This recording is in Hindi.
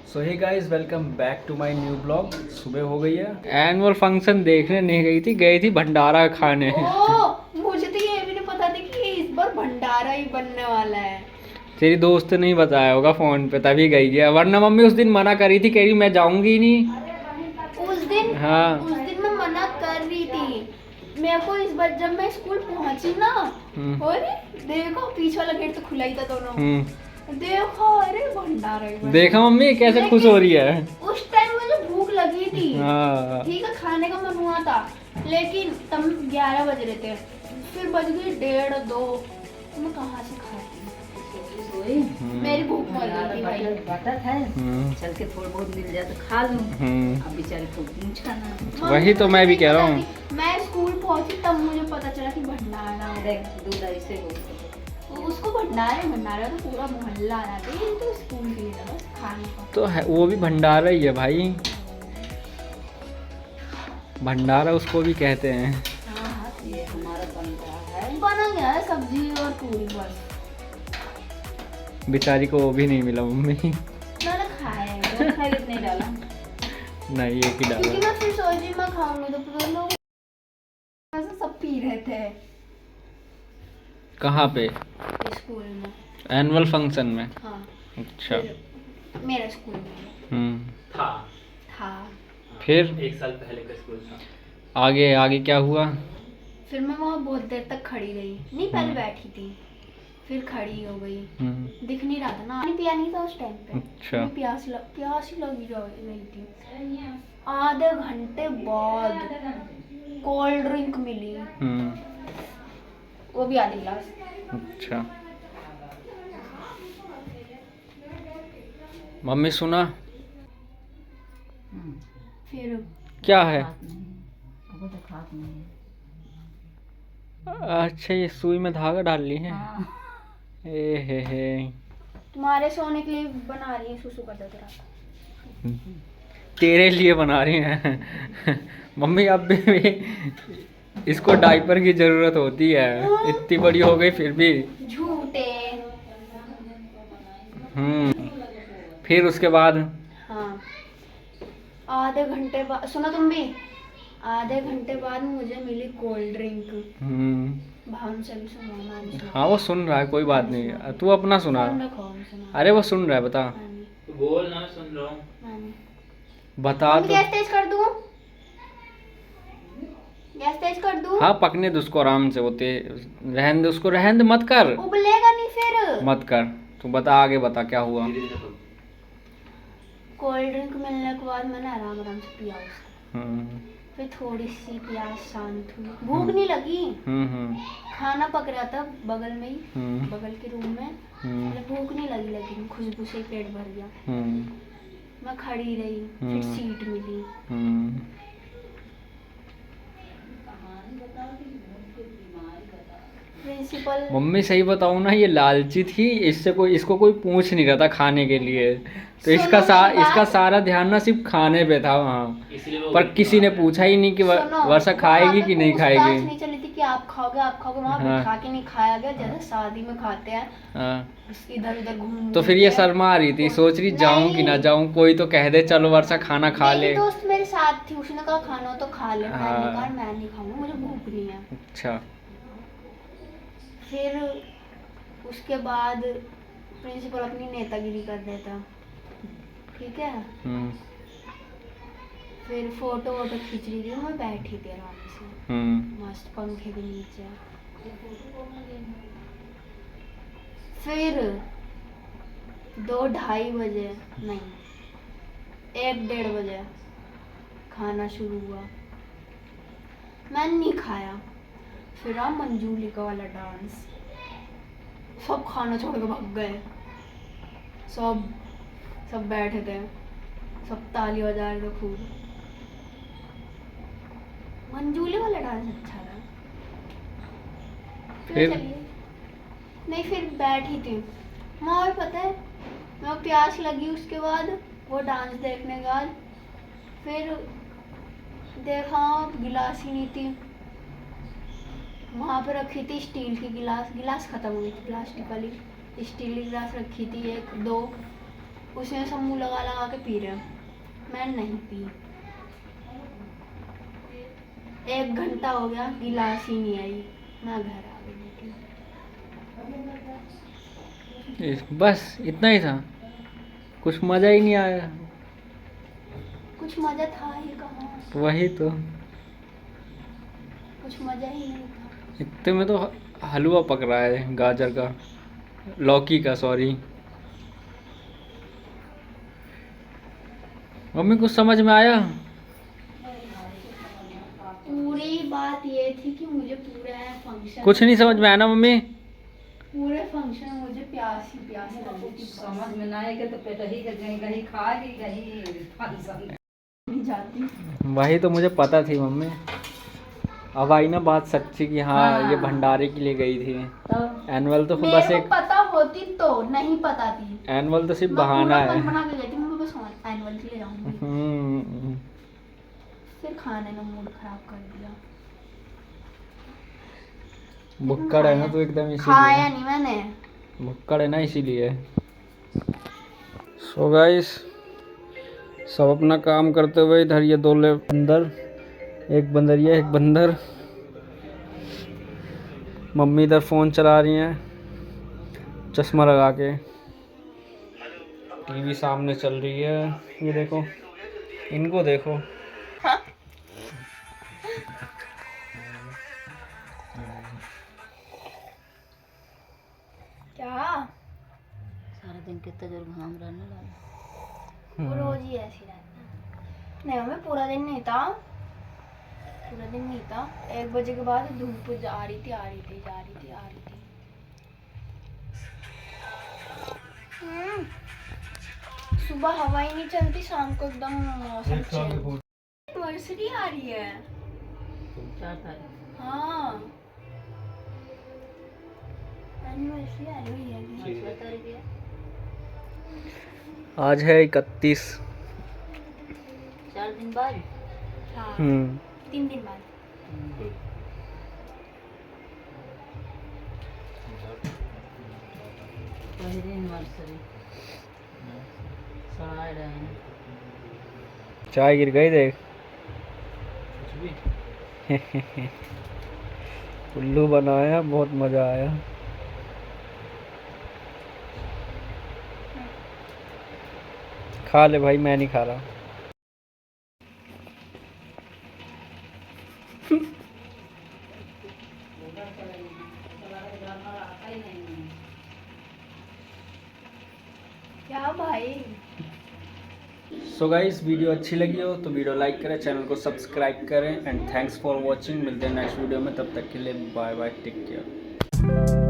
So hey guys, welcome back to my new blog. सुबह हो गई है। एनुअल फंक्शन देखने नहीं गई थी भंडारा खाने। मुझे तो ये भी नहीं पता था कि इस बार भंडारा ही बनने वाला है। तेरी दोस्त ने ही बताया होगा फोन पे, तभी गई है, वरना मम्मी उस दिन मना करी थी, कह रही मैं जाऊंगी नहीं। उस दिन हाँ, उस दिन मैं मना कर रही थी। मेरे को इस बार जब मैं स्कूल पहुंची ना, और देखो पीछे वाला गेट तो खुला ही था दोनों। देखो अरे भंडारा ही बना। देखा मम्मी कैसे खुश हो रही है। उस टाइम मुझे भूख लगी थी। हाँ। ठीक है, खाने का मन हुआ था, लेकिन तब 11 बज रहे थे, फिर बज गई 1:30-2। मैं कहाँ से खाती। मेरी भूख मर गई थी भाई। बता था चल के थोड़ा बहुत मिल जाए तो खा लूं। अब बेचारे को पूछ खाना। वही तो मैं भी कह रहा हूँ। मैं स्कूल पहुंची तब मुझे पता चला कि भंडारा देख दूध ऐसे हो उसको भंडारा तो पूरा मोहल्ला आ रहा था। ये तो स्कूल के लिए था बस खाने का। तो है, वो भी भंडारा ही है भाई, भंडारा उसको भी कहते हैं। हाँ, ये हमारा बन रहा है। बना गया है सब्जी और पूरी बस। बेचारी को वो भी नहीं मिला मम्मी। मैंने खाया है खाई इतने डाला नहीं, एक ही क्योंकि डाला। मैं फिर सोची मैं खाऊंगी तो फिर लोग ऐसे सब पी रहे थे कहाँ पे? स्कूल में। एनुअल फंक्शन में? हाँ, अच्छा। फिर मेरे स्कूल में था। फिर एक साल पहले का स्कूल था। आगे क्या हुआ? फिर मैं वहाँ बहुत देर तक खड़ी रही। नहीं, पहले बैठी थी, फिर खड़ी हो गई। दिख नहीं रहा था ना, पानी पिया नहीं था उस टाइम पे। अच्छा। प्यास ही लगी रही थी। आधे घंटे बाद कोल्ड ड्रिंक मिली, वो भी आधी गिलास। अच्छा। मम्मी सुना? फिर क्या है? अब तो खात नहीं अच्छा, ये सुई में धागा डाल ली है। ए हे। तुम्हारे सोने के लिए बना रही है सुसु का ददरा। तेरे लिए बना रही है। मम्मी अब भी इसको डायपर की जरूरत होती है, इतनी बड़ी हो गई फिर भी। झूठे। फिर उसके बाद? हाँ, आधे घंटे बाद, सुना तुम भी, आधे घंटे बाद मुझे मिली कोल्ड ड्रिंक। भावना से भी सुना, मैं भी सुना। हाँ, वो सुन रहा है, कोई बात नहीं, तू अपना सुना। फोन रखो, हम सुना। अरे वो सुन रहा है, बता। मैंने- बोल ना, सुन रहा हूँ। मैंने- बता मम्मी, तो। गैस तेज कर दूँ? गैस तेज कर दूँ? हाँ, पकने दे उसको आराम से, होते रहने दे उसको, रहने दे, मत कर। उबलेगा नहीं फिर। मत कर, तू बता, आगे बता क्या हुआ। कोल्ड ड्रिंक मिलने के बाद मैंने आराम आराम से पिया उसको। फिर थोड़ी सी प्यास शांत हुई, भूख नहीं लगी। खाना पक रहा था बगल में ही, बगल के रूम में। भूख नहीं लगी, लेकिन खुशबू से पेट भर गया। मैं खड़ी रही, फिर सीट मिली। प्रिंसिपल। मम्मी सही बताऊँ ना, ये लालची थी, इसको कोई पूछ नहीं रहा था खाने के लिए, तो इसका सारा ध्यान ना सिर्फ खाने पे था वहाँ, पर किसी ने पूछा ही नहीं कि वर्षा खाएगी कि नहीं खाएगी। नहीं चली थी कि आप खाओगे वहाँ बिठा के नहीं खाया गया, जैसे शादी में खाते हैं। इधर उधर घूम। तो फिर ये शर्मा रही थी, सोच रही जाऊं कि ना जाऊं, कोई तो कह दे चलो वर्षा खाना खा ले। दोस्त मेरे साथ थी, उसने कहा खाना हो तो खा ले। मैंने कहा मैं नहीं खाऊंगा, मुझे भूख नहीं है। अच्छा। फिर उसके बाद प्रिंसिपल अपनी नेतागिरी कर देता, ठीक है। फिर फोटो वोटो खींच रही थी, मैं बैठी थी आराम से मस्त पंखे के नीचे। फिर 2-2:30 बजे, नहीं 1-1:30 बजे खाना शुरू हुआ। मैंने नहीं खाया। फिर आ मंजूलिका वाला डांस, सब खाना छोड़ के भाग गए। सब बैठे थे, सब ताली बजा रहे थे खूब। मंजूली वाला डांस अच्छा था। फिर चलिए, नहीं फिर बैठी थी मैं, और पता है मैं प्यास लगी उसके बाद, वो डांस देखने के बाद। फिर देखा गिलास ही नहीं थी, वहाँ पे रखी थी स्टील की गिलास खत्म हो गई थी, प्लास्टिक वाली स्टील की गिलास रखी थी 1-2। उसने सब मुंह लगा लगा के पी रहे, मैंने नहीं पी। 1 घंटा हो गया, गिलास ही नहीं आई, मैं घर आ गई। बस इतना ही था, कुछ मजा ही नहीं आया। कुछ मजा था ही कहाँ, वही तो, कुछ मजा ही नहीं था। इतने में तो हलवा पक रहा है गाजर का, लौकी का, सॉरी। मम्मी कुछ समझ में आया? पूरी बात ये थी कि मुझे पूरे फंक्शन, कुछ नहीं समझ में आया ना मम्मी? पूरे फंक्शन में मुझे प्यास ही लगी थी। समझ में ना आएगा तो पेट ही का कहीं खा ली कहीं फंक्शन नहीं जाती। वही तो मुझे पता थी मम्मी। अब आई ना बात सच्ची कि हाँ ये भंडारे के लिए गई थी। एनुअल तो मेरे बस को एक, पता होती तो नहीं पता थी। एनुअल तो सिर्फ मैं बहाना पूरा है। मन बना के गई थी, मैं बस एनुअल के लिए जाऊंगी। फिर खाने ने मूड खराब कर दिया। भुक्कड़ है ना तो एकदम खाया इसीलिए, नहीं मैंने। भुक्कड़ है ना इसीलिए। सो गाइस, सब अपना काम करते हुए इधर ये दो ले बंदर, एक बंदरिया एक बंदर। मम्मी इधर फ़ोन चला रही हैं चश्मा लगा के, टीवी सामने चल रही है। ये देखो, इनको देखो। क्या सारा दिन कितना जोर घाम रहने लगा। वो रोज ही ऐसी रहता है। नहीं मैं पूरा दिन नहीं था, पूरा दिन नहीं था। 1 बजे के बाद धूप आ रही थी, आ रही थी, जा रही थी, आ रही थी। सुबह हवा ही नहीं चलती, शाम को एकदम मौसम चेंज। एनिवर्सरी आ रही है। 4 तारीख। हाँ एनिवर्सरी आ रही है। 4 तारीख है। आज है 31। 4 दिन बाद। हाँ 3 दिन बाद। पहली एनिवर्सरी सड़ाए रहे हैं। चाय गिर गई देख। उल्लू बनाया, बहुत मजा आया। खा ले भाई, मैं नहीं खा रहा। क्या भाई? सो गाइस, वीडियो अच्छी लगी हो तो वीडियो लाइक करें, चैनल को सब्सक्राइब करें एंड थैंक्स फॉर वॉचिंग। मिलते हैं नेक्स्ट वीडियो में, तब तक के लिए बाय बाय, टेक केयर।